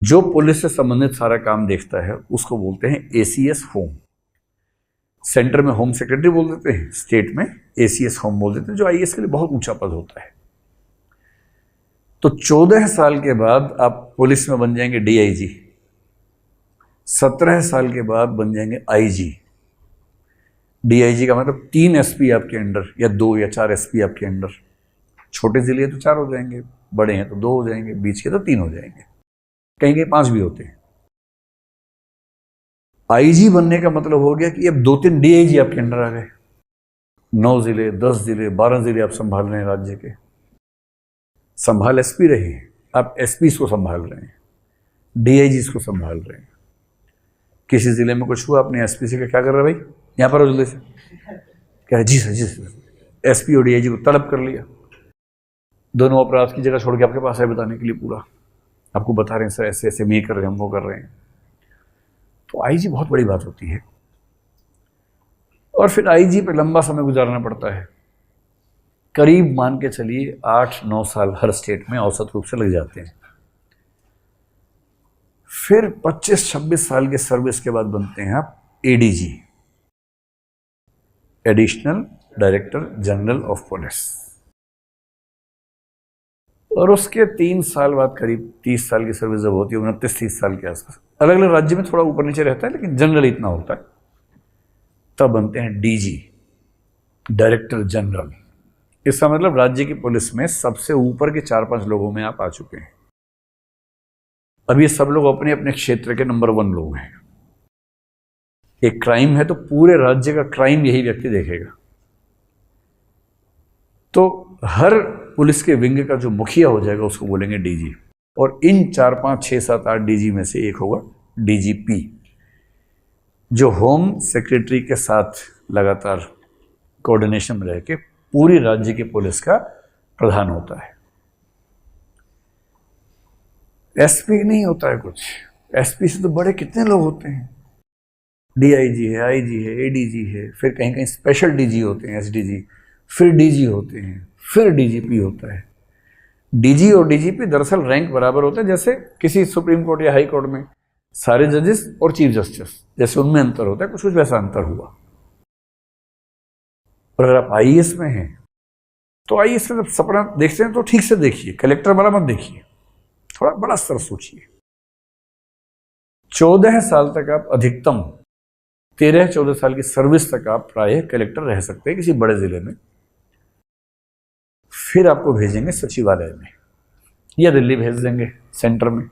जो पुलिस से संबंधित सारा काम देखता है उसको बोलते हैं एसीएस होम। सेंटर में होम सेक्रेटरी बोल देते हैं, स्टेट में एसीएस होम बोल देते हैं, जो आईएएस के लिए बहुत ऊंचा पद होता है। तो 14 साल के बाद आप पुलिस में बन जाएंगे डीआईजी, 17 साल के बाद बन जाएंगे आईजी। डीआईजी का मतलब 3 एसपी आपके अंडर, या 2 या 4 एसपी आपके अंडर। छोटे जिले तो 4 हो जाएंगे, बड़े हैं तो 2 हो जाएंगे, बीच के तो 3 हो जाएंगे, कहीं कहीं 5 भी होते हैं। आईजी बनने का मतलब हो गया कि अब 2-3 डीआईजी आपके अंडर आ गए। 9 जिले, 10 जिले, 12 जिले आप संभाल रहे हैं राज्य के। संभाल एसपी रहे हैं, आप एसपी को संभाल रहे हैं, डीआईजी को संभाल रहे हैं। किसी जिले में कुछ हुआ, अपने एसपी से क्या कर रहे भाई, यहाँ पर जिले से कह रहे जी सर जी सर। एसपी और डीआईजी को तलब कर लिया, दोनों अपराध की जगह छोड़ के आपके पास है बताने के लिए, पूरा आपको बता रहे हैं सर ऐसे ऐसे ये कर रहे हैं, हम वो कर रहे हैं। तो आईजी बहुत बड़ी बात होती है। और फिर आईजी पे लंबा समय गुजारना पड़ता है, करीब मान के चलिए 8-9 साल हर स्टेट में औसत रूप से लग जाते हैं। फिर 25-26 साल के सर्विस के बाद बनते हैं आप ADG, additional director general of police. और उसके 3 साल बाद करीब 30 साल की सर्विस जब होती है, 29-30 साल के आसपास, अलग अलग राज्य में थोड़ा ऊपर नीचे रहता है लेकिन जनरल इतना होता है, तब बनते हैं डीजी, डायरेक्टर जनरल। इसका मतलब राज्य की पुलिस में सबसे ऊपर के 4-5 लोगों में आप आ चुके हैं। अब ये सब लोग अपने अपने क्षेत्र के नंबर 1 लोग हैं। एक क्राइम है तो पूरे राज्य का क्राइम यही व्यक्ति देखेगा। तो हर पुलिस के विंग का जो मुखिया हो जाएगा उसको बोलेंगे डीजी। और इन 4, 5, 6, 7, 8 डीजी में से एक होगा डीजीपी, जो होम सेक्रेटरी के साथ लगातार कोऑर्डिनेशन में रह के पूरी राज्य की पुलिस का प्रधान होता है। एसपी नहीं होता है कुछ, एसपी से तो बड़े कितने लोग होते हैं। डीआईजी है, आईजी है, एडीजी है, फिर कहीं कहीं स्पेशल डीजी होते हैं, एसडीजी, फिर डीजी होते हैं, फिर डीजीपी होता है। डीजी और डीजीपी दरअसल रैंक बराबर होता है, जैसे किसी सुप्रीम कोर्ट या हाई कोर्ट में सारे जजेस और चीफ जस्टिस, जैसे उनमें अंतर होता है, कुछ कुछ वैसा अंतर हुआ। और अगर आप आईएएस में हैं तो आईएएस में जब सपना देखते हैं तो ठीक से देखिए, कलेक्टर वाला मत देखिए, थोड़ा बड़ा स्तर सोचिए। 14 साल तक आप अधिकतम 13-14 साल की सर्विस तक आप प्रायः कलेक्टर रह सकते हैं किसी बड़े जिले में। फिर आपको भेजेंगे सचिवालय में या दिल्ली भेज देंगे सेंटर में।